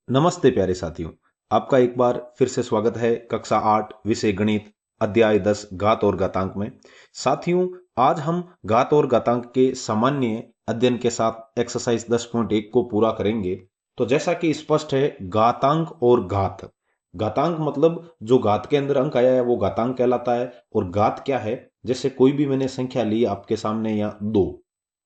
नमस्ते प्यारे साथियों। आपका एक बार फिर से स्वागत है कक्षा 8 विषय गणित अध्याय 10 घात और घातांक में। साथियों, आज हम घात और घातांक के सामान्य अध्ययन के साथ एक्सरसाइज 10.1 को पूरा करेंगे। तो जैसा कि स्पष्ट है, घातांक और घात, घातांक मतलब जो घात के अंदर अंक आया है वो घातांक कहलाता है। और घात क्या है? जैसे कोई भी मैंने संख्या ली आपके सामने, या 2।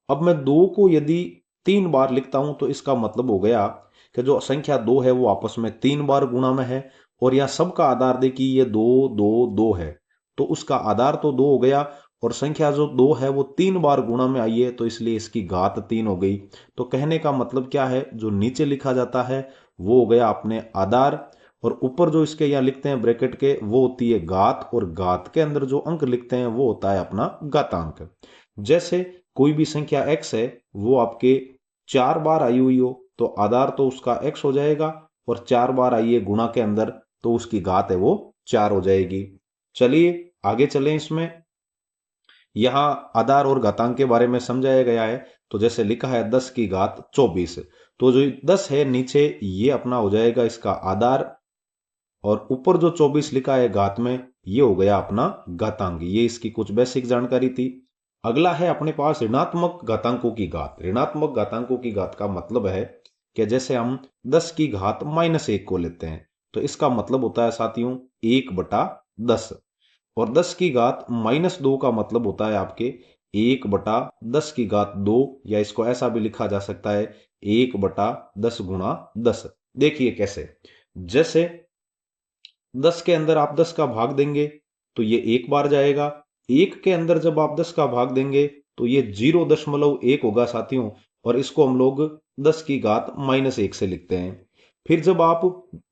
अब मैं 2 को यदि 3 बार लिखता हूं तो इसका मतलब हो गया कि जो संख्या 2 है वो आपस में 3 बार गुणा में है। और यह सबका आधार दे कि ये 2 2 2 है, तो उसका आधार तो 2 हो गया। और संख्या जो 2 है वो 3 बार गुणा में आई है, तो इसलिए इसकी घात 3 हो गई। तो कहने का मतलब क्या है, जो नीचे लिखा जाता है वो हो गया अपने आधार, और ऊपर जो इसके यहाँ लिखते हैं ब्रैकेट के वो होती है घात, और घात के अंदर जो अंक लिखते हैं वो होता है अपना घातांक। जैसे कोई भी संख्या x है, वो आपके 4 बार आई हुई हो तो आधार तो उसका x हो जाएगा, और 4 बार आई है गुणा के अंदर तो उसकी घात है वो 4 हो जाएगी। चलिए आगे चलें। इसमें यहां आधार और घातांक के बारे में समझाया गया है। तो जैसे लिखा है 10 की घात 24, तो जो 10 है नीचे ये अपना हो जाएगा इसका आधार, और ऊपर जो 24 लिखा है घात में ये हो गया अपना घातांक। ये इसकी कुछ बेसिक जानकारी थी। अगला है अपने पास ऋणात्मक घातांकों की घात। ऋणात्मक घातांकों की घात का मतलब है कि जैसे हम 10 की घात -1 को लेते हैं तो इसका मतलब होता है साथियों 1/10। और 10 की घात -2 का मतलब होता है आपके 1/10 की घात 2, या इसको ऐसा भी लिखा जा सकता है 1/10 गुणा 10। देखिए कैसे, जैसे 10 के अंदर आप 10 का भाग देंगे तो ये 1 बार जाएगा। 1 के अंदर जब आप 10 का भाग देंगे तो ये 0.1 होगा साथियों, और इसको हम लोग 10 की घात -1 से लिखते हैं। फिर जब आप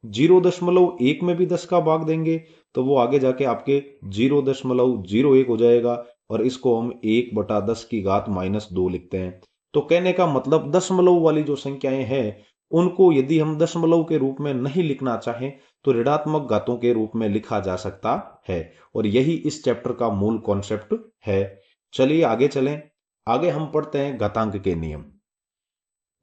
0.1 में भी 10 का भाग देंगे तो वो आगे जाके आपके 0.01 हो जाएगा, और इसको हम 1/10 की घात -2 लिखते हैं। तो कहने का मतलब दशमलव वाली जो संख्याएं हैं उनको यदि हम दशमलव के रूप में नहीं लिखना चाहें तो ऋणात्मक घातों के रूप में लिखा जा सकता है। और यही इस चैप्टर का मूल कॉन्सेप्ट है। चलिए आगे चलें। आगे हम पढ़ते हैं घातांक के नियम।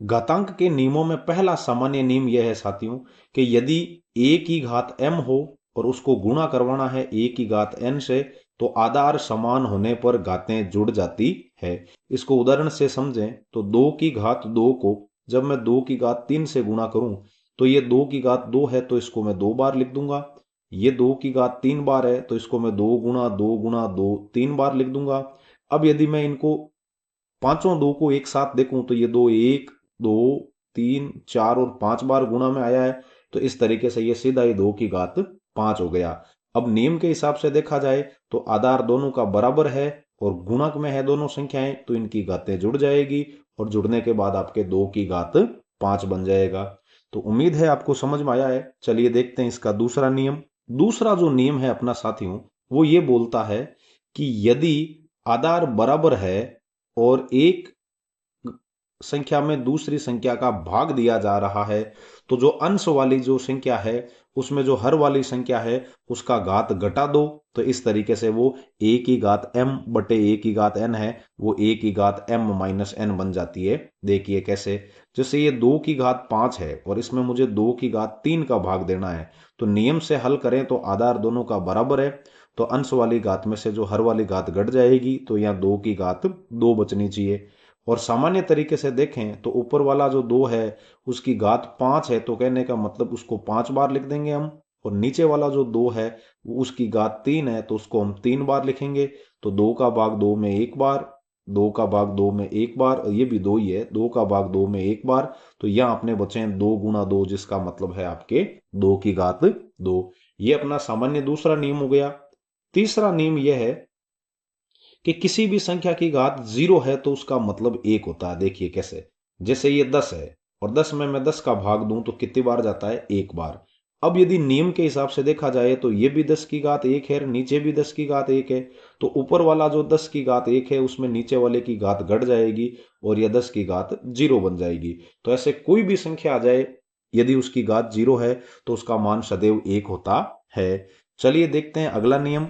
घातांक के नियमों में पहला सामान्य नियम यह है साथियों कि यदि a की घात m हो और उसको गुणा करवाना है a की घात n से, तो आधार समान होने पर घातें जुड़ जाती है। इसको उदाहरण से समझें तो 2 की घात 2 को जब मैं 2 की घात 3 से गुणा करूं तो ये 2 की घात 2 है तो इसको मैं 2 बार लिख दूंगा। ये 2 की घात 3 बार है तो इसको मैं 2 गुणा 2 गुणा 2 3 बार लिख दूंगा। अब यदि मैं इनको पांचों 2 को एक साथ देखूं तो ये 2 1 2 3 4 और 5 बार गुणा में आया है, तो इस तरीके से ये सीधा ही 2 की घात 5 हो गया। अब नियम के हिसाब से देखा जाए तो आधार दोनों का बराबर है और गुणक में है दोनों संख्याएं, तो इनकी घातें जुड़ जाएगी, और जुड़ने के बाद आपके 2 की घात 5 बन जाएगा। तो उम्मीद है आपको समझ में आया है। चलिए देखते हैं इसका दूसरा नियम। दूसरा जो नियम है अपना साथियों, वो ये बोलता है कि यदि आधार बराबर है और एक संख्या में दूसरी संख्या का भाग दिया जा रहा है, तो जो अंश वाली जो संख्या है उसमें जो हर वाली संख्या है उसका घात घटा दो। तो इस तरीके से वो a की घात m बटे a की घात n है, वो a की घात m माइनस n बन जाती है। देखिए कैसे, जैसे ये 2 की घात 5 है और इसमें मुझे 2 की घात 3 का भाग देना है, तो नियम से हल करें तो आधार दोनों का बराबर है, तो अंश वाली घात में से जो हर वाली घात घट जाएगी, तो यहाँ 2 की घात 2 बचनी चाहिए। और सामान्य तरीके से देखें तो ऊपर वाला जो 2 है उसकी घात 5 है, तो कहने का मतलब उसको 5 बार लिख देंगे हम। और नीचे वाला जो 2 है वो उसकी घात 3 है, तो उसको हम 3 बार लिखेंगे। तो 2 का भाग 2 में 1 बार, 2 का भाग 2 में 1 बार, और ये भी 2 ही है, 2 का भाग 2 में 1 बार। तो यहाँ अपने बचे हैं 2 गुणा 2, जिसका मतलब है आपके 2 की घात 2। ये अपना सामान्य दूसरा नियम हो गया। तीसरा नियम यह है कि किसी भी संख्या की घात 0 है तो उसका मतलब 1 होता है। देखिए कैसे, जैसे ये 10 है और 10 में मैं 10 का भाग दूं तो कितनी बार जाता है? 1 बार। अब यदि नियम के हिसाब से देखा जाए तो ये भी 10 की घात 1 है, नीचे भी 10 की घात 1 है, तो ऊपर वाला जो 10 की घात 1 है उसमें नीचे वाले की घात घट जाएगी और यह 10 की घात 0 बन जाएगी। तो ऐसे कोई भी संख्या आ जाए, यदि उसकी घात 0 है तो उसका मान सदैव 1 होता है। चलिए देखते हैं अगला नियम।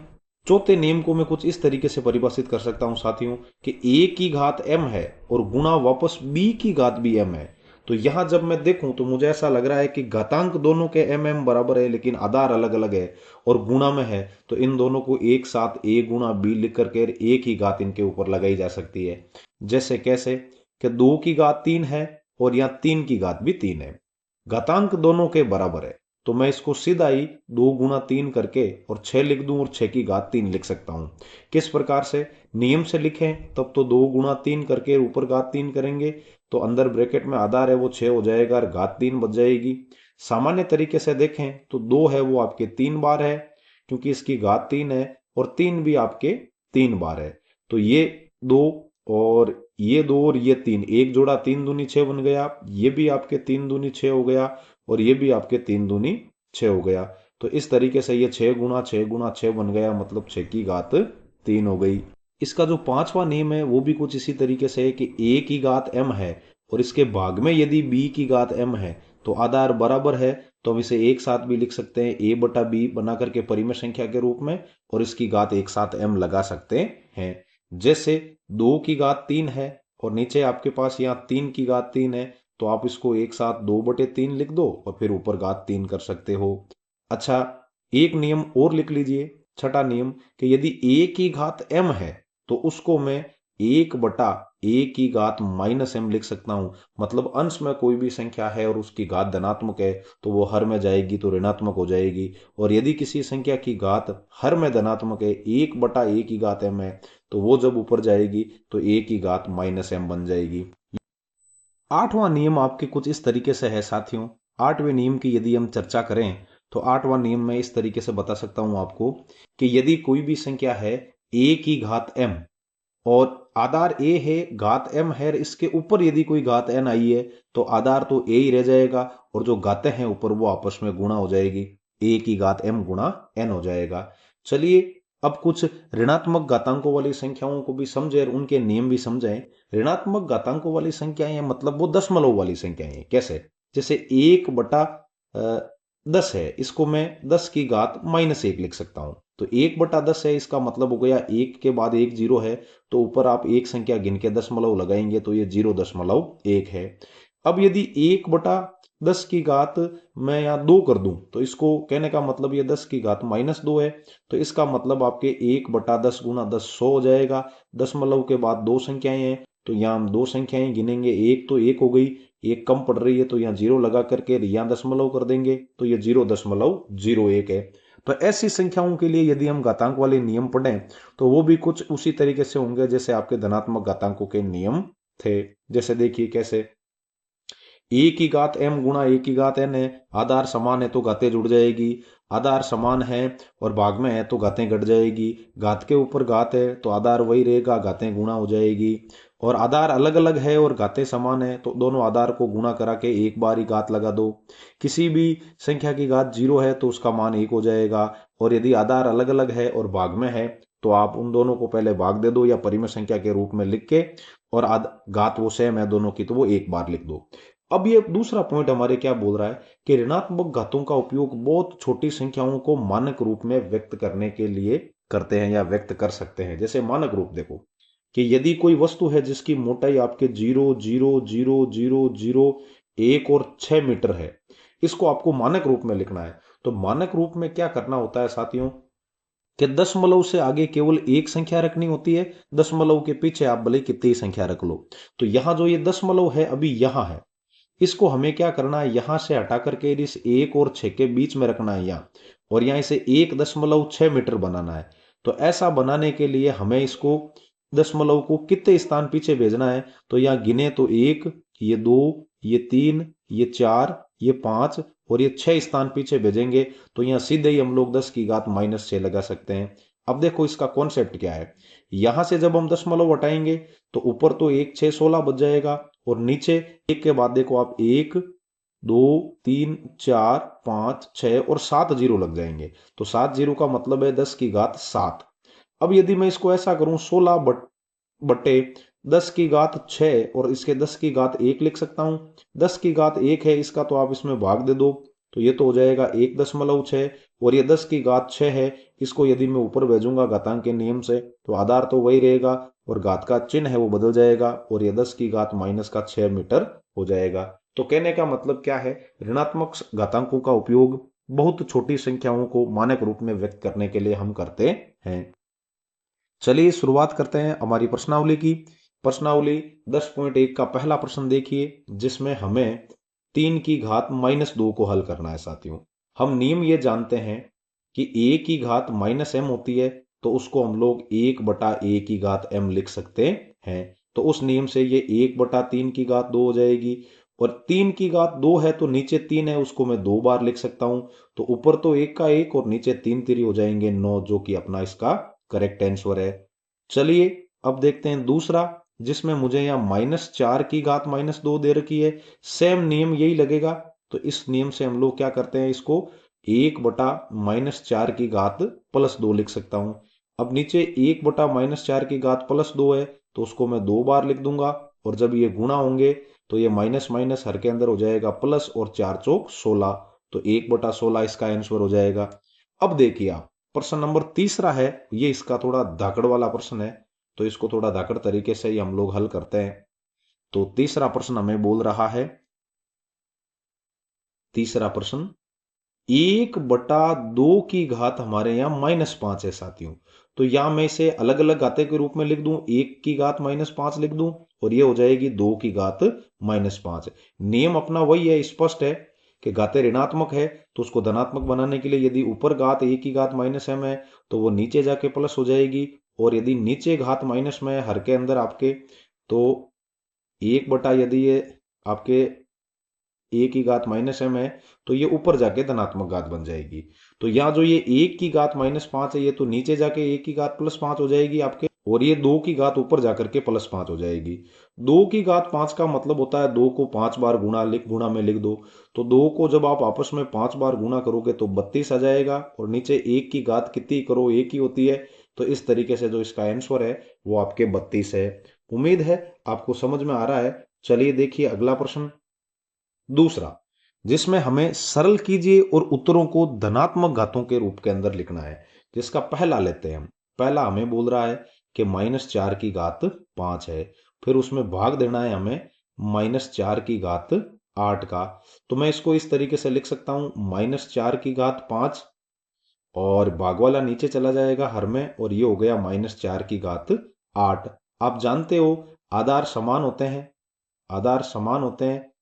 चौथे नियम को मैं कुछ इस तरीके से परिभाषित कर सकता हूं साथियों कि a की घात m है और गुणा वापस b की घात भी m है, तो यहां जब मैं देखूं तो मुझे ऐसा लग रहा है कि घातांक दोनों के mm बराबर है, लेकिन आधार अलग अलग है और गुणा में है, तो इन दोनों को एक साथ a गुणा b लिख करके एक ही घात इनके ऊपर लगाई जा सकती है। जैसे कैसे कि 2 की घात 3 है और यहाँ 3 की घात भी 3 है, घातांक दोनों के बराबर है, तो मैं इसको सीधा ही 2 गुणा 3 करके और 6 लिख दूं और 6 की घात 3 लिख सकता हूं। किस प्रकार से नियम से लिखें तब तो 2 गुणा 3 करके ऊपर घात 3 करेंगे तो अंदर ब्रैकेट में आधार है वो 6 हो जाएगा और घात 3 बच जाएगी। सामान्य तरीके से देखें तो 2 है वो आपके 3 बार है, क्योंकि इसकी घात 3 है, और 3 भी आपके 3 बार है, तो ये 2 और ये 2 और ये 3 एक जोड़ा 3 दूनी 6 बन गया, ये भी आपके 3 दूनी 6 हो गया और ये भी आपके 3 दूनी 6 हो गया। तो इस तरीके से ये 6 गुणा 6 गुणा 6 बन गया, मतलब 6 की घात 3 हो गई। इसका जो पांचवा नियम है वो भी कुछ इसी तरीके से है कि a की घात m है और इसके भाग में यदि b की घात m है तो आधार बराबर है, तो हम इसे एक साथ भी लिख सकते हैं a बटा b बना करके परिमेय संख्या के रूप में, और इसकी घात एक साथ m लगा सकते हैं। जैसे 2 की घात 3 है और नीचे आपके पास यहाँ 3 की घात 3 है, तो आप इसको एक साथ 2/3 लिख दो और फिर ऊपर घात 3 कर सकते हो। अच्छा, एक नियम और लिख लीजिए, छठा नियम, कि यदि a की घात m है तो उसको मैं 1/a की घात -m लिख सकता हूं। मतलब अंश में कोई भी संख्या है और उसकी घात धनात्मक है तो वो हर में जाएगी तो ऋणात्मक हो जाएगी, और यदि किसी संख्या की घात हर में धनात्मक है, 1/a की घात m है, तो वो जब ऊपर जाएगी तो a की घात -m बन जाएगी। आठवां नियम आपके कुछ इस तरीके से है साथियों। आठवें नियम की यदि हम चर्चा करें तो आठवां नियम मैं इस तरीके से बता सकता हूं आपको कि यदि कोई भी संख्या है a की घात m और आधार a है, घात m है, इसके ऊपर यदि कोई घात n आई है तो आधार तो a ही रह जाएगा और जो घातें हैं ऊपर वो आपस में गुणा हो जाएगी, a की घात m गुणा n हो जाएगा। चलिए अब कुछ ऋणात्मक घातांकों वाली संख्याओं को भी समझे और उनके नियम भी समझें। ऋणात्मक घातांकों वाली संख्याएं मतलब वो दशमलव वाली संख्याएं। कैसे? जैसे 1/10 है, इसको मैं 10 की घात -1 लिख सकता हूं। तो 1/10 है, इसका मतलब हो गया 1 के बाद एक जीरो है, तो ऊपर आप एक संख्या गिन के दशमलव लगाएंगे तो ये 0.1 है। अब यदि 1/10 की घात मैं यहाँ 2 कर दूं तो इसको कहने का मतलब ये 10 की घात -2 है, तो इसका मतलब आपके 1/10 गुना 10 100 हो जाएगा। दशमलव के बाद दो संख्याएं हैं तो यहाँ हम दो संख्याएं गिनेंगे, एक तो एक हो गई, एक कम पड़ रही है तो यहाँ 0 लगा करके यहाँ दशमलव कर देंगे तो ये 0.01 है। तो ऐसी संख्याओं के लिए यदि हम घातांक वाले नियम पढ़ें तो वो भी कुछ उसी तरीके से होंगे जैसे आपके धनात्मक घातांकों के नियम थे। जैसे देखिए कैसे, a की घात m गुणा a की घात n है, आधार समान है तो घातें जुड़ जाएगी, आधार समान है और भाग में है तो घातें घट जाएगी, घात के ऊपर घात है तो आधार वही रहेगा, घातें गुणा हो जाएगी, और आधार अलग अलग है और घातें समान है तो दोनों आधार को गुणा करा के एक बार ही घात लगा दो। किसी भी संख्या की घात 0 है तो उसका मान 1 हो जाएगा, और यदि आधार अलग अलग है और भाग में है तो आप उन दोनों को पहले भाग दे दो या परिमेय संख्या के रूप में लिख के, और घात वो सेम है दोनों की तो वो एक बार लिख दो। अब ये दूसरा पॉइंट हमारे क्या बोल रहा है कि ऋणात्मक घातों का उपयोग बहुत छोटी संख्याओं को मानक रूप में व्यक्त करने के लिए करते हैं या व्यक्त कर सकते हैं। जैसे मानक रूप देखो कि यदि कोई वस्तु है जिसकी मोटाई आपके 0.00001 और 6 मीटर है, इसको आपको मानक रूप में लिखना है। तो मानक रूप में क्या करना होता है साथियों कि दशमलव से आगे केवल एक संख्या रखनी होती है, दशमलव के पीछे आप भले कितनी संख्या रख लो। तो यहां जो ये दशमलव है अभी यहां है, इसको हमें क्या करना है, यहां से हटा करके इस 1 और 6 के बीच में रखना है यहाँ, और यहाँ इसे 1.6 मीटर बनाना है। तो ऐसा बनाने के लिए हमें इसको दशमलव को कितने स्थान पीछे भेजना है, तो यहाँ गिने तो 1, ये 2, ये 3, ये 4, ये 5 और ये 6 स्थान पीछे भेजेंगे, तो यहाँ सीधे ही हम लोग 10 की घात -6 लगा सकते हैं। अब देखो इसका कॉन्सेप्ट क्या है, यहां से जब हम दशमलव हटाएंगे तो ऊपर तो 1 6 16 बच जाएगा, और नीचे एक के बाद देखो आप 1 2 3 4 5 6 और 7 जीरो लग जाएंगे, तो 7 जीरो का मतलब है 10 की घात 7। अब यदि मैं इसको ऐसा करूं 16 बटे 10 की घात 6 और इसके 10 की घात 1 लिख सकता हूं। 10 की घात 1 है इसका, तो आप इसमें भाग दे दो तो ये तो हो जाएगा 1.6, और ये 10 की घात 6 है, इसको यदि मैं ऊपर भेजूंगा घातांक के नियम से तो आधार तो वही रहेगा और घात का चिन्ह है वो बदल जाएगा, और ये 10 की घात -6 मीटर हो जाएगा। तो कहने का मतलब क्या है, ऋणात्मक घातांकों का उपयोग बहुत छोटी संख्याओं को मानक रूप में व्यक्त करने के लिए हम करते हैं। चलिए शुरुआत करते हैं हमारी प्रश्नावली की। प्रश्नावली 10.1 का पहला प्रश्न देखिए, जिसमें हमें 3 की घात -2 को हल करना है साथियों। हम नियम ये जानते हैं कि a की घात -m होती है, तो उसको हम लोग 1/a की घात m लिख सकते हैं। तो उस नियम से ये 1/3 की घात 2 हो जाएगी, और 3 की घात 2 है तो नीचे 3 है, उसको मैं 2 बार लिख सकता हूं। तो ऊपर तो 1 का 1 और नीचे 3 3 हो जाएंगे 9, जो कि अपना इसका करेक्ट आंसर है। चलिए अब देखते हैं दूसरा, जिसमें मुझे यहाँ -4 की घात -2 दे रखी है। सेम नियम यही लगेगा, तो इस नियम से हम लोग क्या करते हैं, इसको 1/-4 की घात +2 लिख सकता हूं। अब नीचे 1/-4 की घात +2 है, तो उसको मैं 2 बार लिख दूंगा, और जब ये गुणा होंगे तो ये माइनस माइनस हर के अंदर हो जाएगा प्लस, और 4 चौक 16, तो 1/16 इसका आंसर हो जाएगा। अब देखिए आप, प्रश्न नंबर तीसरा है, ये इसका थोड़ा धाकड़ वाला प्रश्न है, तो इसको थोड़ा धाकड़ तरीके से ही हम लोग हल करते हैं। तो तीसरा प्रश्न हमें बोल रहा है, तीसरा प्रश्न 1/2 की घात हमारे यहाँ -5 है साथियों। तो यहां मैं इसे अलग अलग घाते के रूप में लिख दूं, 1 की घात -5 लिख दूं, और ये हो जाएगी 2 की घात -5। नियम अपना वही है, स्पष्ट है कि घातें ऋणात्मक है तो उसको धनात्मक बनाने के लिए यदि ऊपर घात 1 की घात -m है तो वो नीचे जाके प्लस हो जाएगी, और यदि नीचे घात माइनस में है हर के अंदर आपके, तो 1 यदि ये आपके ए की घात -m है तो ये ऊपर जाके धनात्मक घात बन जाएगी। तो यहाँ जो ये 1 की घात -5 है, ये तो नीचे जाके 1 की घात +5 हो जाएगी आपके, और ये 2 की घात ऊपर जाकर के +5 हो जाएगी। 2 की घात 5 का मतलब होता है 2 को 5 बार गुणा में लिख दो। तो 2 को जब आप आपस में 5 बार गुणा करोगे तो 32 आ जाएगा, और नीचे 1 की घात कितनी करो, 1 ही होती है। तो इस तरीके से जो इसका आंसर है वो आपके 32 है। उम्मीद है आपको समझ में आ रहा है। चलिए देखिए अगला प्रश्न, दूसरा, जिसमें हमें सरल कीजिए और उत्तरों को धनात्मक घातों के रूप के अंदर लिखना है। जिसका पहला लेते हैं हम। पहला हमें बोल रहा है कि -4 की घात 5 है, फिर उसमें भाग देना है हमें -4 की घात 8 का। तो मैं इसको इस तरीके से लिख सकता हूं, -4 की घात 5, और भाग वाला नीचे चला जाएगा हर में, और ये हो गया -4 की घात 8। आप जानते हो आधार समान होते हैं, आधार समान होते हैं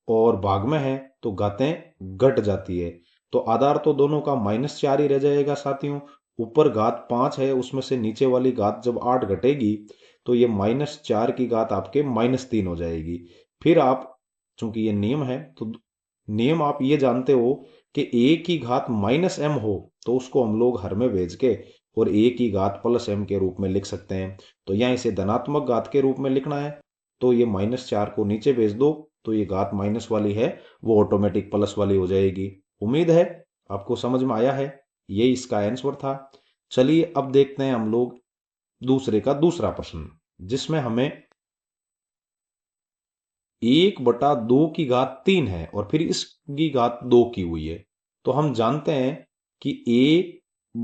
और भाग में है तो घातें घट जाती है। तो आधार तो दोनों का -4 ही रह जाएगा साथियों। ऊपर घात 5 है, उसमें से नीचे वाली घात जब 8 घटेगी तो ये -4 की घात आपके -3 हो जाएगी। फिर आप, चूंकि ये नियम है तो नियम आप ये जानते हो कि a की घात -m हो तो उसको हम लोग हर में भेज के और a की घात +m के रूप में लिख सकते हैं। तो यहाँ इसे धनात्मक घात के रूप में लिखना है, तो ये -4 को नीचे भेज दो, तो ये घात माइनस वाली है वो ऑटोमेटिक प्लस वाली हो जाएगी। उम्मीद है आपको समझ में आया है, ये इसका आंसर था। चलिए अब देखते हैं हम लोग दूसरे का दूसरा प्रश्न, जिसमें हमें 1/2 की घात 3 है और फिर इसकी घात 2 की हुई है। तो हम जानते हैं कि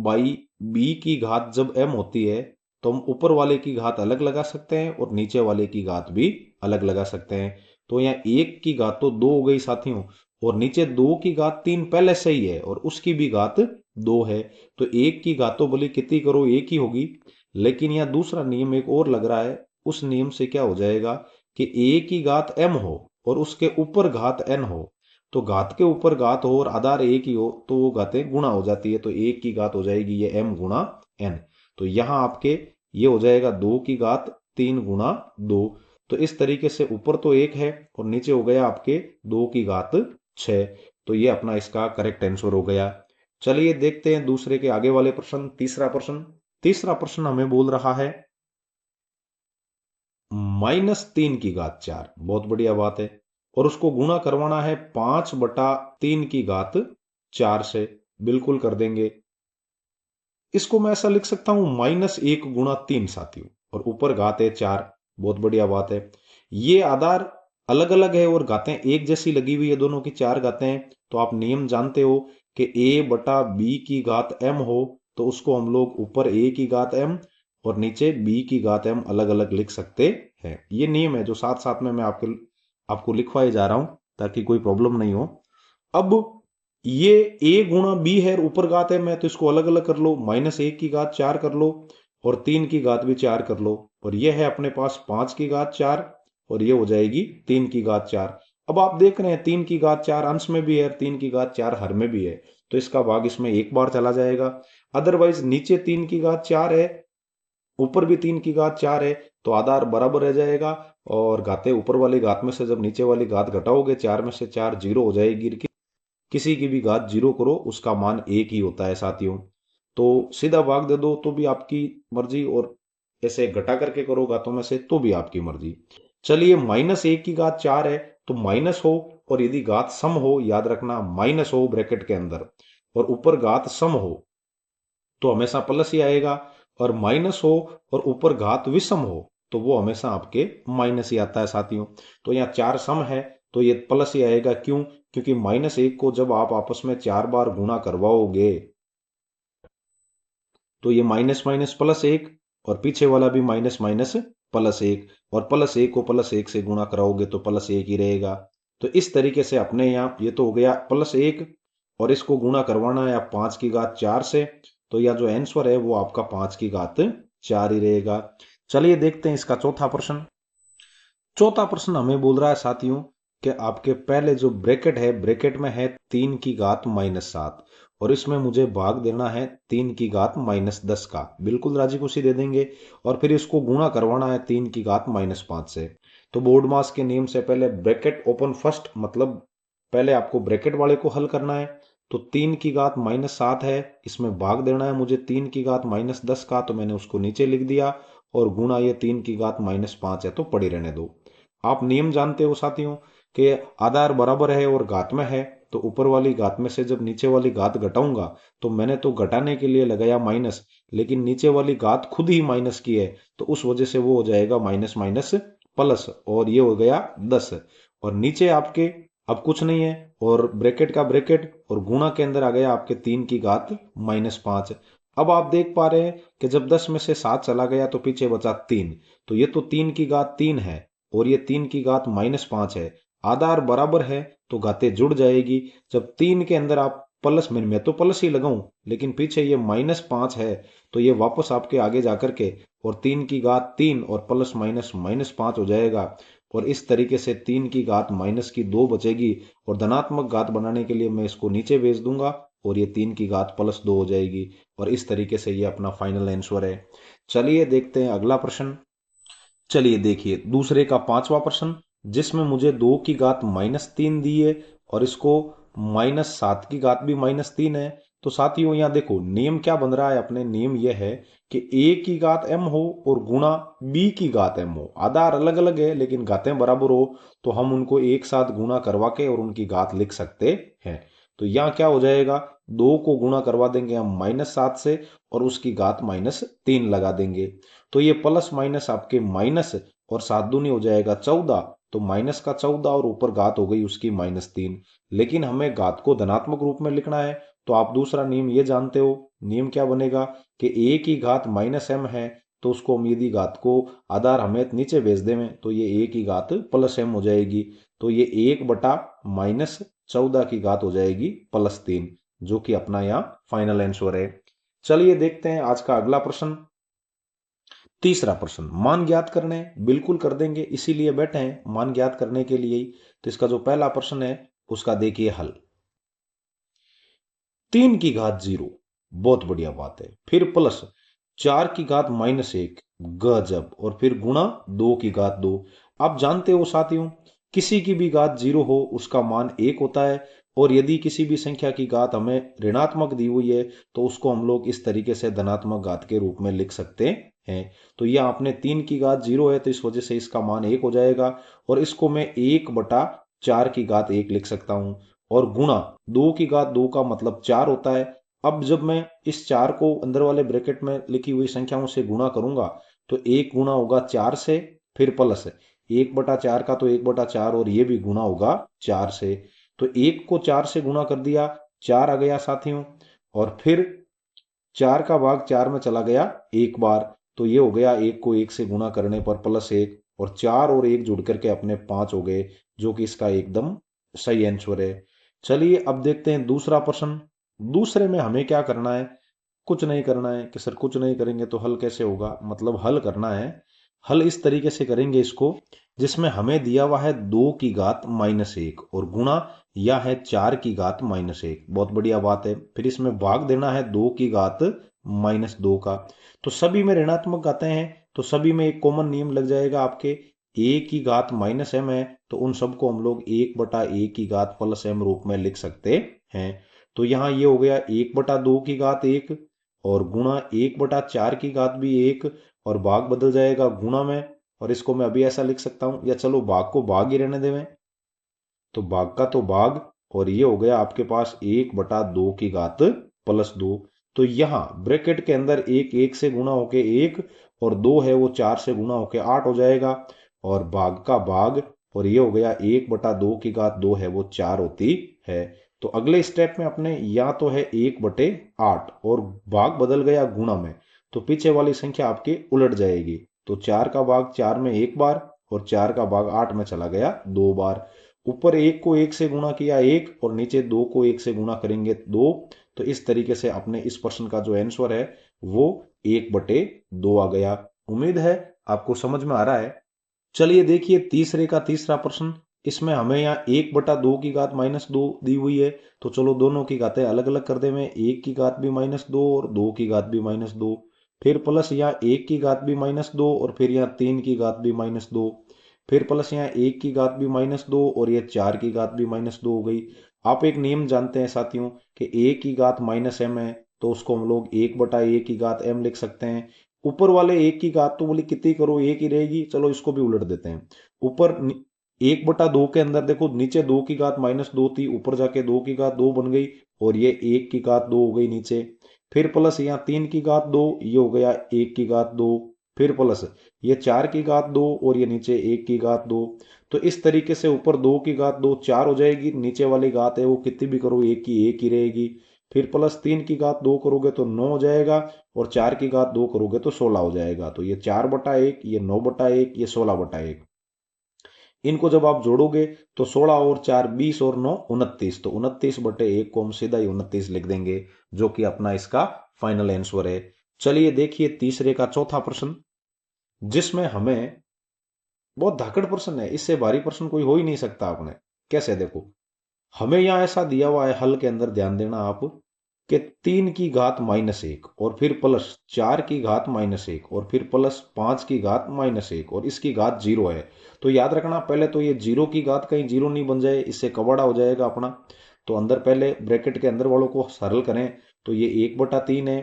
a/b की घात जब m होती है तो हम ऊपर वाले की घात अलग लगा सकते हैं और नीचे वाले की घात भी अलग लगा सकते हैं। तो यहाँ 1 की घात तो 2 हो गई साथियों, और नीचे 2 की घात 3 पहले से ही है और उसकी भी घात 2 है। तो 1 की घात तो भले कितनी करो 1 ही होगी, लेकिन यहाँ दूसरा नियम एक और लग रहा है। उस नियम से क्या हो जाएगा कि a की घात m हो और उसके ऊपर घात n हो, तो घात के ऊपर घात हो और आधार एक ही हो तो वो घातें गुणा हो जाती है। तो 1 की घात हो जाएगी ये m गुणा n। तो यहाँ आपके ये हो जाएगा 2 की घात 3 गुणा 2। तो इस तरीके से ऊपर तो 1 है और नीचे हो गया आपके 2 की घात 6। तो ये अपना इसका करेक्ट आंसर हो गया। चलिए देखते हैं दूसरे के आगे वाले प्रश्न, तीसरा प्रश्न। तीसरा प्रश्न हमें बोल रहा है -3 की घात 4, बहुत बढ़िया बात है, और उसको गुणा करवाना है 5/3 की घात 4 से। बिल्कुल कर देंगे। इसको मैं ऐसा लिख सकता हूं -1 गुणा 3 साथियों, और ऊपर घात है 4, बहुत बढ़िया बात है। ये आधार अलग अलग है और घातें एक जैसी लगी हुई है, दोनों की 4 घातें हैं। तो आप नियम जानते हो कि a/b की घात m हो तो उसको हम लोग ऊपर a की घात m और नीचे b की घात m अलग अलग लिख सकते हैं। ये नियम है जो साथ साथ में मैं आपको लिखवाए जा रहा हूं। ताकि कोई प्रॉब्लम नहीं हो। अब ये a गुणा b है, ऊपर घात है मैं, तो इसको अलग अलग कर लो, -1 की घात 4 कर लो और 3 की घात भी 4 कर लो, और ये है अपने पास 5 की घात 4 और ये हो जाएगी 3 की घात 4। अब आप देख रहे हैं 3 की घात 4 अंश में भी है, 3 की घात 4 हर में भी है, तो इसका भाग इसमें एक बार चला जाएगा। अदरवाइज नीचे 3 की घात 4 है, ऊपर भी 3 की घात 4 है, तो आधार बराबर रह जाएगा। और घाते ऊपर वाली घात में से जब नीचे वाली घात घटाओगे, 4 में से 4 जीरो हो जाएगी। किसी की भी घात जीरो करो, उसका मान एक ही होता है साथियों। तो सीधा भाग दे दो तो भी आपकी मर्जी, और ऐसे घटा करके करो घातों में से तो भी आपकी मर्जी। चलिए, -1 की घात 4 है तो माइनस हो, और यदि घात सम हो, याद रखना माइनस हो ब्रैकेट के अंदर, और ऊपर घात सम हो तो हमेशा प्लस ही आएगा, और माइनस हो और ऊपर घात विषम हो तो वो हमेशा आपके माइनस ही आता है साथियों। तो यहाँ 4 सम है तो ये प्लस ही आएगा। क्यों? क्योंकि -1 को जब आप आपस में 4 बार गुणा करवाओगे तो ये माइनस माइनस +1, और पीछे वाला भी माइनस माइनस +1, और +1 को +1 से गुणा कराओगे तो +1 ही रहेगा। तो इस तरीके से अपने यहाँ ये तो हो गया +1, और इसको गुणा करवाना है आप 5 की घात 4 से, तो यह जो आंसर है वो आपका 5 की घात 4 ही रहेगा। चलिए देखते हैं इसका चौथा प्रश्न। चौथा प्रश्न हमें बोल रहा है साथियों कि आपके पहले जो ब्रैकेट है, ब्रैकेट में है 3 की घात -7, और इसमें मुझे भाग देना है 3 की घात -10 का, बिल्कुल राजी खुशी दे देंगे। और फिर इसको गुणा करवाना है 3 की घात -5 से। तो बोर्ड मास के नियम से पहले ब्रैकेट ओपन फर्स्ट, मतलब पहले आपको ब्रैकेट वाले को हल करना है। तो 3 की घात -7 है, इसमें भाग देना है मुझे 3 की घात -10 का, तो मैंने उसको नीचे लिख दिया, और गुणा ये 3 की घात -5 है तो पड़ी रहने दो। आप नियम जानते हो साथियों कि आधार बराबर है और घात में है, तो ऊपर वाली घात में से जब नीचे वाली घात घटाऊंगा, तो मैंने तो घटाने के लिए लगाया माइनस, लेकिन नीचे वाली घात खुद ही माइनस की है, तो उस वजह से वो हो जाएगा माइनस माइनस प्लस, और ये हो गया 10। और नीचे आपके अब कुछ नहीं है, और ब्रैकेट का ब्रैकेट, और गुणा के अंदर आ गया आपके 3 की घात -5। अब आप देख पा रहे हैं कि जब 10 में से 7 चला गया तो पीछे बचा 3, तो ये तो 3 की घात 3 है, और ये 3 की घात -5 है। आधार बराबर है तो घातें जुड़ जाएगी। जब 3 के अंदर आप प्लस, मैं तो प्लस ही लगाऊं, लेकिन पीछे ये -5 है, तो ये वापस आपके आगे जाकर के, और 3 की घात 3 और प्लस माइनस -5 हो जाएगा। और इस तरीके से 3 की घात माइनस की 2 बचेगी, और धनात्मक घात बनाने के लिए मैं इसको नीचे भेज दूंगा, और ये 3 की घात +2 हो जाएगी। और इस तरीके से ये अपना फाइनल आंसर है। चलिए देखते हैं अगला प्रश्न। चलिए देखिए दूसरे का पांचवा प्रश्न, जिसमें मुझे 2 की घात -3 दी है, और इसको -7 की घात भी -3 है। तो साथियों यहाँ देखो नियम क्या बन रहा है, अपने नियम यह है कि a की घात m हो और गुणा b की घात m हो। आधार अलग अलग है लेकिन घातें बराबर हो, तो हम उनको एक साथ गुणा करवा के और उनकी घात लिख सकते हैं। तो यहाँ क्या हो जाएगा, 2 को गुणा करवा देंगे हम -7 से, और उसकी घात -3 लगा देंगे, तो ये प्लस माइनस आपके माइनस, और 7 दूनी हो जाएगा 14, तो माइनस का 14, और ऊपर घात हो गई उसकी -3। लेकिन हमें घात को धनात्मक रूप में लिखना है, तो आप दूसरा नियम ये जानते हो। नियम क्या बनेगा कि a की घात -m है, तो उसको हम यदि घात को आधार हमें नीचे भेज दें तो ये a की घात +m हो जाएगी, तो ये 1/-14 की घात हो जाएगी +3, जो कि अपना यहाँ फाइनल आंसर है। चलिए देखते हैं आज का अगला प्रश्न। तीसरा प्रश्न, मान ज्ञात करने, बिल्कुल कर देंगे, इसीलिए बैठे हैं मान ज्ञात करने के लिए ही। तो इसका जो पहला प्रश्न है उसका देखिए हल। 3 की घात 0, बहुत बढ़िया बात है, फिर प्लस 4 की घात -1, गजब, और फिर गुणा 2 की घात 2। आप जानते हो साथियों, किसी की भी घात 0 हो उसका मान 1 होता है, और यदि किसी भी संख्या की घात हमें ऋणात्मक दी हुई है तो उसको हम लोग इस तरीके से धनात्मक घात के रूप में लिख सकते हैं। तो यह आपने 3 की घात 0 है तो इस वजह से इसका मान 1 हो जाएगा, और इसको मैं 1/4 की घात 1 लिख सकता हूं, और गुणा 2 की घात 2 का मतलब 4 होता है। अब जब मैं इस 4 को अंदर वाले ब्रैकेट में लिखी हुई संख्याओं से गुणा करूंगा, तो 1 गुणा होगा 4 से, फिर प्लस 1/4 का तो 1/4, और ये भी गुणा होगा 4 से। तो 1 को 4 से गुणा कर दिया, 4 आ गया साथियों, और फिर 4 का भाग 4 में चला गया एक बार, तो ये हो गया 1 को 1 से गुणा करने पर +1, और 4 और 1 जुड़ करके अपने 5 हो गए, जो कि इसका एकदम सही आंसर है। चलिए अब देखते हैं दूसरा प्रश्न। दूसरे में हमें क्या करना है, कुछ नहीं करना है कि सर कुछ नहीं करेंगे तो हल कैसे होगा, मतलब हल करना है। हल इस तरीके से करेंगे इसको, जिसमें हमें दिया हुआ है 2 की घात -1 और गुणा या है 4 की घात -1। बहुत बढ़िया बात है। फिर इसमें भाग देना है 2 की घात -2 का। तो सभी में ऋणात्मक घातें हैं तो सभी में एक कॉमन नियम लग जाएगा आपके। A की घात-m है तो उन सबको हम लोग 1/A की घात+m रूप में लिख सकते हैं। तो यहाँ ये हो गया 1/2 की घात 1 और गुणा 1/4 की घात भी 1 और भाग बदल जाएगा गुणा में। और इसको मैं अभी ऐसा लिख सकता हूं, या चलो भाग को भाग ही रहने देवें, तो भाग का तो भाग, और ये हो गया आपके पास 1/2 की घात+2। तो यहाँ ब्रैकेट के अंदर 1 से गुणा होके 1 और 2 है वो 4 से गुणा होके 8 हो जाएगा, और भाग का भाग, और ये हो गया 1/2 की घात 2 है वो 4 होती है। तो अगले स्टेप में अपने या तो है 1/8 और भाग बदल गया गुणा में, तो पीछे वाली संख्या आपकी उलट जाएगी। तो 4 का भाग 4 में 1 बार और 4 का भाग 8 में चला गया 2 बार। ऊपर 1 को 1 से गुणा किया 1 और नीचे 2 को 1 से गुणा करेंगे 2। तो इस तरीके से अपने इस प्रश्न का जो आंसर है वो 1/2 आ गया। उम्मीद है आपको समझ में आ रहा है। चलिए देखिए तीसरे का तीसरा प्रश्न। इसमें हमें यहाँ 1/2 की घात-2 दी हुई है, तो चलो दोनों की घातें अलग अलग कर दे। में 1 की घात भी -2 और 2 की घात भी -2, फिर प्लस यहाँ 1 की घात भी -2 और फिर यहाँ 3 की घात भी -2, फिर प्लस यहाँ 1 की घात भी -2 और ये 4 की घात भी -2 हो गई। आप एक नियम जानते हैं साथियों कि A की घात-m है तो उसको हम लोग 1/A की घात m लिख सकते हैं। ऊपर वाले 1 की घात तो बोली कितनी करो 1 ही रहेगी, चलो इसको भी उलट देते हैं। ऊपर 1/2 के अंदर देखो नीचे 2 की घात -2 थी, ऊपर जाके 2 की घात 2 बन गई और ये 1 की घात 2 हो गई नीचे। फिर प्लस यहाँ 3 की घात 2, ये हो गया 1 की घात 2, फिर प्लस ये 4 की घात 2 और ये नीचे 1 की घात 2। तो इस तरीके से ऊपर 2 की घात 2 4 हो जाएगी, नीचे वाली घात है वो कितनी भी करो 1 की 1 ही रहेगी। फिर प्लस 3 की घात 2 करोगे तो 9 हो जाएगा और 4 की घात 2 करोगे तो 16 हो जाएगा। तो ये 4/1, ये 9/1, ये 16/1। इनको जब आप जोड़ोगे तो 16 और 4 20 और 9 29, तो 29/1 को हम सीधा ही 29 लिख देंगे, जो कि अपना इसका फाइनल आंसर है। चलिए देखिए तीसरे का चौथा प्रश्न, जिसमें हमें बहुत धाकड़ प्रश्न है, इससे भारी प्रश्न कोई हो ही नहीं सकता। आपने कैसे, देखो हमें यहां ऐसा दिया हुआ है हल के अंदर, ध्यान देना आप, कि 3 की घात -1 और फिर प्लस 4 की घात -1 और फिर प्लस 5 की घात -1 और इसकी घात 0 है। तो याद रखना पहले तो ये 0 की घात कहीं 0 नहीं बन जाए, इससे कबाड़ा हो जाएगा अपना। तो अंदर पहले ब्रैकेट के अंदर वालों को सरल करें तो ये 1/3 है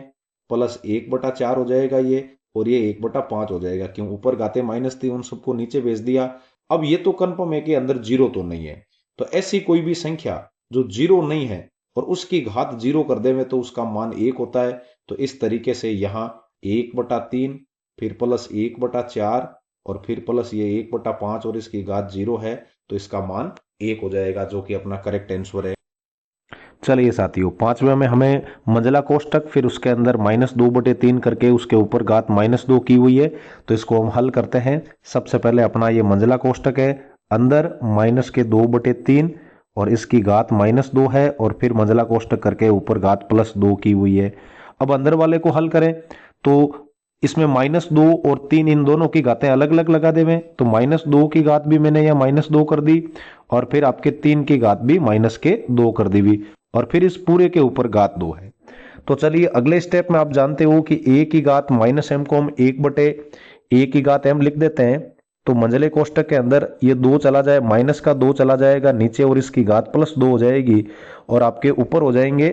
प्लस 1/4 हो जाएगा ये, और ये 1/5 हो जाएगा। क्यों, ऊपर घाते माइनस थी उन सबको नीचे भेज दिया। अब ये तो कन्फर्म है कि अंदर 0 तो नहीं है, तो ऐसी कोई भी संख्या जो 0 नहीं है और उसकी घात 0 कर देवे तो उसका मान 1 होता है। तो इस तरीके से यहाँ 1/3 फिर प्लस 1/4 और फिर प्लस ये 1/5 और इसकी घात 0 है, तो इसका मान 1 हो जाएगा, जो कि अपना करेक्ट आंसर है। चलिए साथियों पांचवे में हमें मंझला कोष्टक, फिर उसके अंदर -2/3 करके उसके ऊपर घात -2 की हुई है, तो इसको हम हल करते हैं। सबसे पहले अपना ये मंझला कोष्टक है, अंदर -2/3 और इसकी घात -2 है और फिर मंझला कोष्टक करके ऊपर घात +2 की हुई है। अब अंदर वाले को हल करें तो इसमें -2 और 3 इन दोनों की घातें अलग अलग लगा देवें, तो -2 की घात भी मैंने यहाँ -2 कर दी और फिर आपके 3 की घात भी -2 कर दी हुई, और फिर इस पूरे के ऊपर घात 2 है। तो चलिए अगले स्टेप में आप जानते हो कि a की घात -m को हम 1/a की घात m लिख देते हैं। तो मंझले कोष्टक के अंदर ये 2 चला जाए, माइनस का 2 चला जाएगा नीचे और इसकी घात +2 हो जाएगी, और आपके ऊपर हो जाएंगे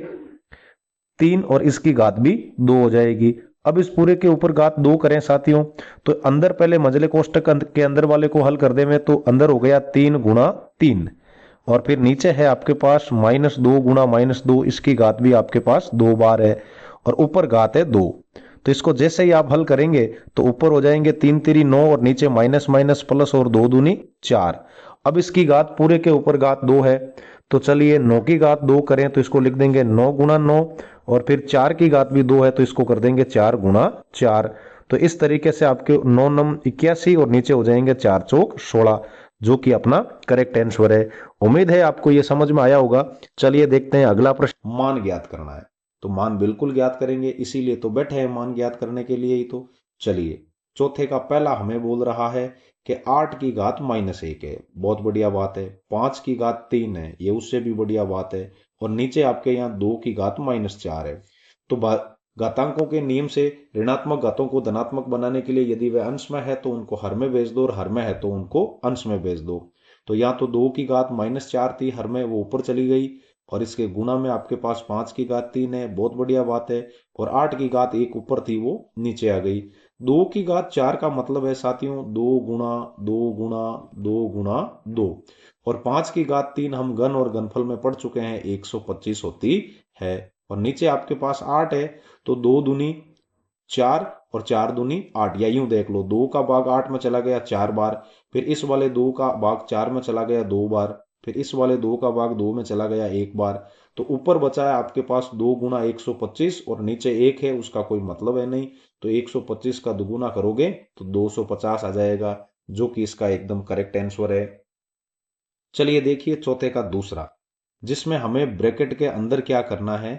3 और इसकी घात भी 2 हो जाएगी। अब इस पूरे के ऊपर घात 2 करें साथियों, तो अंदर पहले मंझले कोष्टक के अंदर वाले को हल कर दें, तो अंदर हो गया 3 गुणा 3 और फिर नीचे है आपके पास -2 गुणा -2, इसकी घात भी आपके पास 2 बार है और ऊपर घात है 2। तो इसको जैसे ही आप हल करेंगे तो ऊपर हो जाएंगे 3 3 9 और नीचे माइनस माइनस प्लस और 2 दूनी 4। अब इसकी घात पूरे के ऊपर घात 2 है, तो चलिए 9 की घात 2 करें तो इसको लिख देंगे 9 गुणा 9 और फिर 4 की घात भी 2 है तो इसको कर देंगे 4 गुणा 4। तो इस तरीके से आपके 9 9 81 और नीचे हो जाएंगे 4 चौक 16, जो कि अपना करेक्ट आंसर है। उम्मीद है आपको ये समझ में आया होगा। चलिए देखते हैं अगला प्रश्न। मान ज्ञात करना है, तो मान बिल्कुल ज्ञात करेंगे, इसीलिए तो बैठे हैं मान ज्ञात करने के लिए ही। तो चलिए, चौथे का पहला हमें बोल रहा है कि 8 की घात -1 है, बहुत बढ़िया बात है। 5 की घात 3 है, ये उससे भी बढ़िया बात है। और नीचे आपके यहाँ 2 की घात -4 है। तो घातांकों के नियम से ऋणात्मक घातों को धनात्मक बनाने के लिए यदि वे अंश में है तो उनको हर में भेज दो, और हर में है तो उनको अंश में भेज दो। तो यहाँ तो 2 की घात -4 थी, हर में वो ऊपर चली गई, और इसके गुणा में आपके पास 5 की घात 3 है, बहुत बढ़िया बात है। और 8 की घात 1 ऊपर थी, वो नीचे आ गई। 2 की घात 4 का मतलब है साथियों 2 गुणा 2 गुणा 2 गुणा 2। और 5 की घात 3 हम घन और घनफल में पढ़ चुके हैं, 125 होती है। और नीचे आपके पास 8 है, तो 2 दूनी 4 और 4 दूनी 8, या यूं देख लो 2 का भाग 8 में चला गया 4 बार, फिर इस वाले 2 का भाग 4 में चला गया 2 बार, फिर इस वाले 2 का भाग 2 में चला गया 1 बार। तो ऊपर बचा है आपके पास 2 गुणा 125, और नीचे 1 है, उसका कोई मतलब है नहीं। तो 125 का दुगुना करोगे तो 250 आ जाएगा, जो कि इसका एकदम करेक्ट आंसर है। चलिए देखिए चौथे का दूसरा, जिसमें हमें ब्रैकेट के अंदर क्या करना है,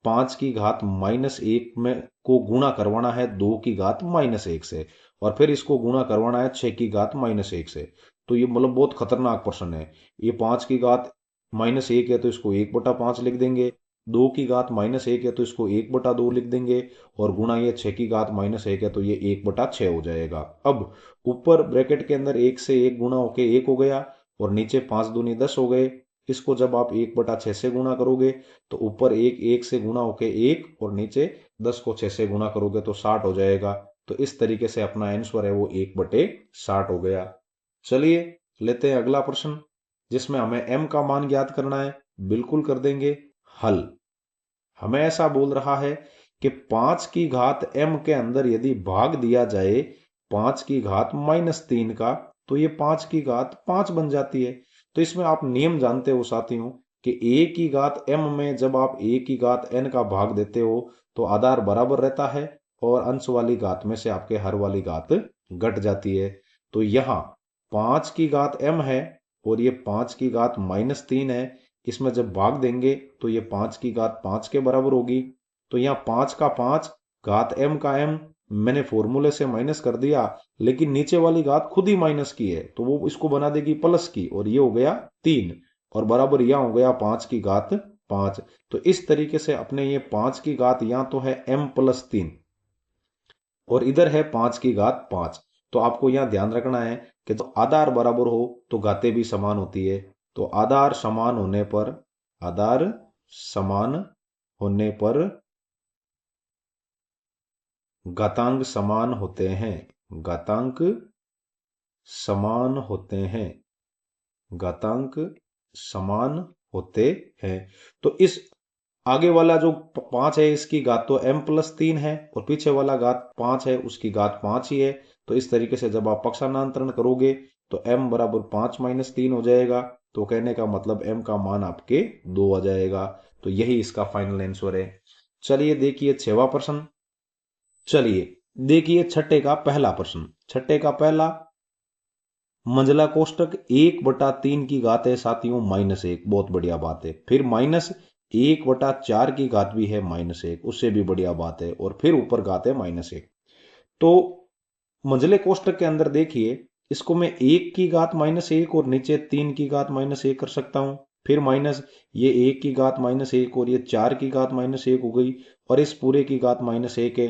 5 की घात -1 में को गुणा करवाना है 2 की घात -1 से, और फिर इसको गुणा करवाना है 6 की घात -1 से। तो ये मतलब बहुत खतरनाक प्रश्न है। ये 5 की घात -1 है तो इसको 1/5 लिख देंगे, 2 की घात -1 है तो इसको 1/2 लिख देंगे, और गुणा ये 6 की घात -1 है तो ये 1/6 हो जाएगा। अब ऊपर ब्रैकेट के अंदर 1 से 1 गुणा होके 1 हो गया, और नीचे 5 दूनी 10 हो गए। इसको जब आप 1/6 से गुणा करोगे तो ऊपर 1 1 से गुणा होके 1, और नीचे 10 को 6 से गुणा करोगे तो 60 हो जाएगा। तो इस तरीके से अपना आंसर है वो 1/60 हो गया। चलिए लेते हैं अगला प्रश्न, जिसमें हमें m का मान ज्ञात करना है। बिल्कुल कर देंगे हल। हमें ऐसा बोल रहा है कि 5 की घात m के अंदर यदि भाग दिया जाए 5 की घात -3 का, तो ये 5 की घात 5 बन जाती है। तो इसमें आप नियम जानते हो साथियों कि a की घात m में जब आप a की घात n का भाग देते हो तो आधार बराबर रहता है, और अंश वाली घात में से आपके हर वाली घात घट जाती है। तो यहाँ 5 की घात m है, और ये 5 की घात -3 है। इसमें जब भाग देंगे तो ये 5 की घात 5 के बराबर होगी। तो यहाँ 5 का 5 घात m का m मैंने फॉर्मूले से माइनस कर दिया, लेकिन नीचे वाली घात खुद ही माइनस की है तो वो इसको बना देगी प्लस की, और ये हो गया 3, और बराबर यहाँ हो गया 5 की घात 5। तो इस तरीके से अपने ये 5 की घात यहाँ तो है m+3, और इधर है 5 की घात 5। तो आपको यहां ध्यान रखना है कि तो आधार बराबर हो तो घातें भी समान होती है। तो आधार समान होने पर, आधार समान होने पर घातांक समान होते हैं, घातांक समान होते हैं, घातांक समान होते हैं। तो इस आगे वाला जो 5 है इसकी घात तो m+3 है, और पीछे वाला घात 5 है उसकी घात 5 ही है। तो इस तरीके से जब आप पक्षांतरण करोगे तो m बराबर 5 - 3 हो जाएगा। तो कहने का मतलब m का मान आपके 2 आ जाएगा। तो यही इसका फाइनल आंसर है। चलिए देखिए 6वां प्रश्न। चलिए देखिए छठे का पहला प्रश्न। छठे का पहला, मंझला कोष्टक 1/3 की घात है साथियों -1, बहुत बढ़िया बात है। फिर -1/4 की घात भी है -1, उससे भी बढ़िया बात है। और फिर ऊपर घात है -1। तो मंझले कोष्टक के अंदर देखिए, इसको मैं 1 की घात -1 और नीचे 3 की घात -1 कर सकता हूं। फिर माइनस ये 1 की घात -1 और ये 4 की घात -1 हो गई, और इस पूरे की घात -1 है।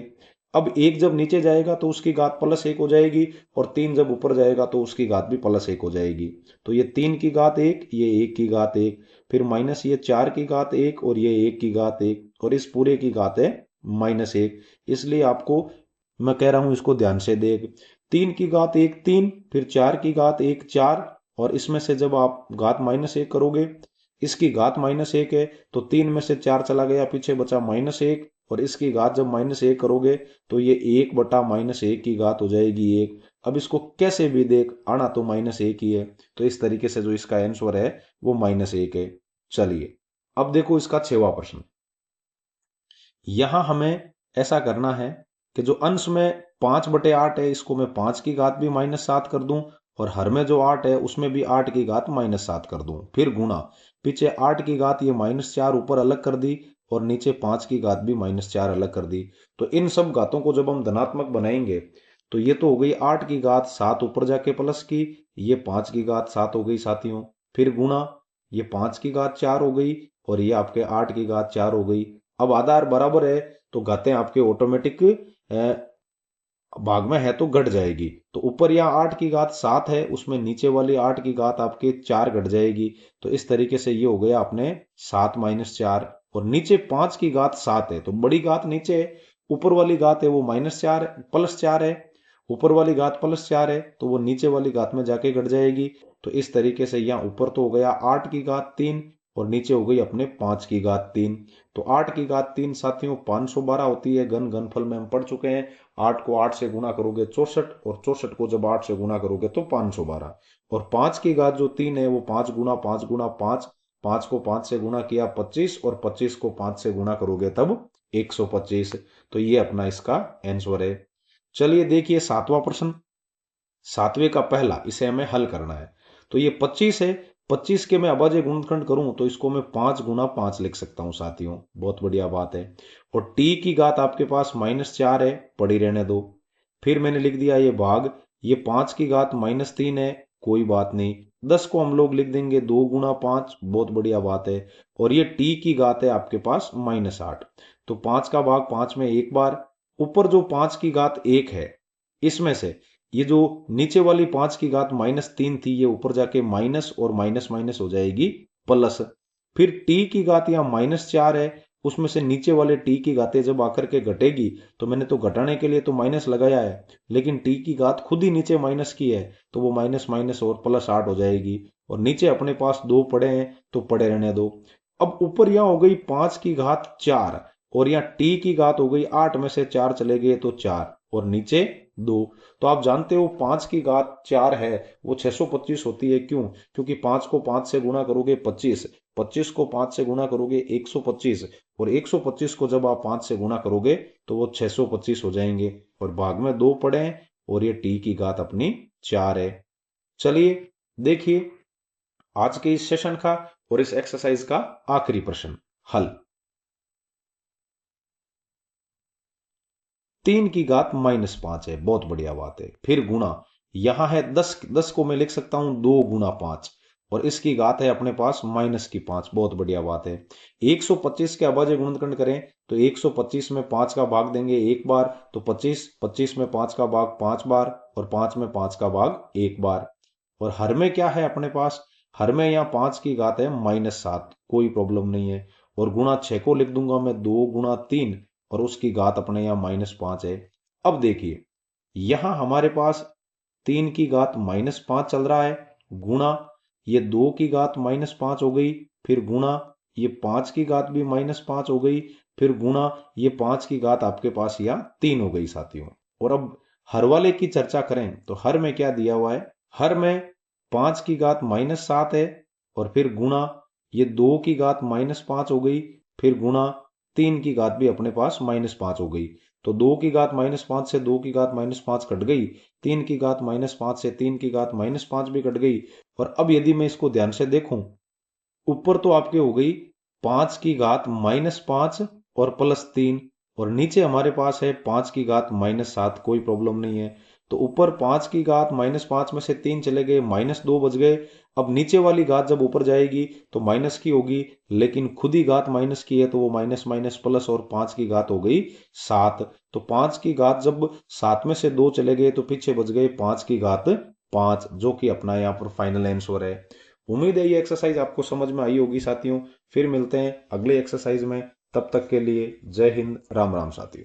अब 1 जब नीचे जाएगा तो उसकी घात +1 हो जाएगी, और 3 जब ऊपर जाएगा तो उसकी घात भी +1 हो जाएगी। तो ये 3 की घात 1, ये 1 की घात 1, फिर माइनस ये 4 की घात 1 और ये 1 की घात 1, और इस पूरे की घात है -1। इसलिए आपको मैं कह रहा हूं इसको ध्यान से देख। 3 की घात 1 3, फिर 4 की घात 1 4, और इसमें से जब आप घात -1 करोगे, इसकी घात -1 है तो 3 में से 4 चला गया, पीछे बचा -1, और इसकी घात जब -1 करोगे तो ये 1/-1 की घात हो जाएगी 1। अब इसको कैसे भी देख, आना तो -1 ही है। तो इस तरीके से जो इसका आंसर है वो -1 है। चलिए अब देखो इसका 6वां प्रश्न। यहां हमें ऐसा करना है कि जो अंश में 5/8 है इसको मैं 5 की घात भी -7 कर दूं, और हर में जो 8 है उसमें भी 8 की घात -7 कर दूं, फिर गुणा, पीछे 8 की घात ये -4 ऊपर अलग कर दी और नीचे 5 की घात भी -4 अलग कर दी। तो इन सब घातों को जब हम धनात्मक बनाएंगे तो ये तो हो गई 8 की घात 7 ऊपर जाके प्लस की, ये 5 की घात 7 हो गई साथियों, फिर गुणा, ये 5 की घात 4 हो गई और ये आपके 8 की घात 4 हो गई। अब आधार बराबर है तो घातें आपके ऑटोमेटिक भाग में है तो घट जाएगी। तो ऊपर यहाँ 8 की घात 7 है, उसमें नीचे वाली 8 की घात आपके 4 घट जाएगी। तो इस तरीके से ये हो गया अपने 7 - 4, और नीचे 5 की घात 7 है तो बड़ी घात नीचे है, ऊपर वाली घात है वो -4 +4 है, ऊपर वाली घात +4 है तो वो नीचे वाली घात में जाके घट जाएगी। तो इस तरीके से यहाँ ऊपर तो हो गया 8 की घात 3 और नीचे हो गई अपने 5 की घात 3। तो 8 की घात 3 साथियों 512 होती है, घनफल में हम पढ़ चुके हैं। 8 को 8 से गुणा करोगे 64, और 64 को जब 8 से गुणा करोगे तो 512। और 5 की घात जो 3 है वो 5 गुना 5 गुना 5, 5 को 5 से गुणा किया 25, और 25 को 5 से गुणा करोगे तब 125। तो ये अपना इसका आंसर है। चलिए देखिए सातवां प्रश्न, सातवें का पहला, इसे हमें हल करना है। तो ये 25 है, 25 के मैं अभाज्य गुणनखंड करूं तो इसको मैं 5 गुना 5 लिख सकता हूं साथियों, बहुत बढ़िया बात है। और t की घात आपके पास -4 है, पड़ी रहने दो। फिर मैंने लिख दिया ये भाग, ये 5 की घात -3 है, कोई बात नहीं। 10 को हम लोग लिख देंगे 2 गुना 5, बहुत बढ़िया बात है। और ये t की घात है आपके पास -8, तो 5 का भाग 5 में एक बार, ऊपर जो 5 की घात 1 है इसमें से ये जो नीचे वाली 5 की घात -3 थी ये ऊपर जाके माइनस और माइनस माइनस हो जाएगी प्लस। फिर t की घात यहाँ -4 है, उसमें से नीचे वाले t की घातें जब आकर के घटेगी तो मैंने तो घटाने के लिए तो माइनस लगाया है, लेकिन t की घात खुद ही नीचे माइनस की है तो वो माइनस माइनस और +8 हो जाएगी। और नीचे अपने पास 2 पड़े हैं तो पड़े रहने दो। अब ऊपर यहाँ हो गई 5 की घात 4 और यहाँ t की घात हो गई 8 में से 4 चले गए तो 4, और नीचे 2। तो आप जानते हो 5 की घात 4 है वो 625 होती है, क्यों? क्योंकि 5 को 5 से गुणा करोगे 25, 25 को 5 से गुणा करोगे 125, और 125 को जब आप 5 से गुणा करोगे तो वो 625 हो जाएंगे। और भाग में 2 पड़े हैं और ये t की घात अपनी 4 है। चलिए देखिए आज के इस सेशन का और इस एक्सरसाइज का आखिरी प्रश्न, हल। 3 की घात -5 है, बहुत बढ़िया बात है। फिर गुणा, यहां है 10, 10 को मैं लिख सकता हूं 2 गुना 5, और इसकी घात है अपने पास -5, बहुत बढ़िया बात है। 125 के अभाज्य गुणनखंड करें तो 125 में 5 का भाग देंगे एक बार तो 25, 25 में 5 का भाग 5 बार, और 5 में 5 का भाग एक बार। और हर में क्या है अपने पास, हर में यहाँ 5 की घात है -7, कोई प्रॉब्लम नहीं है। और गुणा 6 को लिख दूंगा मैं 2 गुना 3, और उसकी घात अपने यहाँ -5 है। अब देखिए यहां हमारे पास 3 की घात -5 चल रहा है, गुणा ये 2 की घात -5 हो गई, फिर गुणा ये 5 की घात भी -5 हो गई, फिर गुणा ये 5 की घात आपके पास यहाँ 3 हो गई साथियों। और अब हर वाले की चर्चा करें तो हर में क्या दिया हुआ है, हर में 5 की घात -7 है, और फिर गुणा ये 2 की घात -5 हो गई, फिर गुणा 3 की घात भी अपने पास -5 हो गई। तो 2 की घात -5 से 2 की घात -5 कट गई, 3 की घात -5 से 3 की घात -5 भी कट गई। और अब यदि मैं इसको ध्यान से देखूं, ऊपर तो आपके हो गई 5 की घात -5 और +3, और नीचे हमारे पास है 5 की घात -7, कोई प्रॉब्लम नहीं है। तो ऊपर 5 की घात -5 में से 3 चले गए, -2 बच गए। अब नीचे वाली घात जब ऊपर जाएगी तो माइनस की होगी, लेकिन खुद ही घात माइनस की है तो वो माइनस माइनस प्लस, और 5 की घात हो गई 7। तो 5 की घात जब 7 में से 2 चले गए तो पीछे बच गए 5 की घात 5, जो कि अपना यहाँ पर फाइनल आंसर है। उम्मीद है ये एक्सरसाइज आपको समझ में आई होगी साथियों। फिर मिलते हैं अगले एक्सरसाइज में, तब तक के लिए जय हिंद, राम राम साथियों।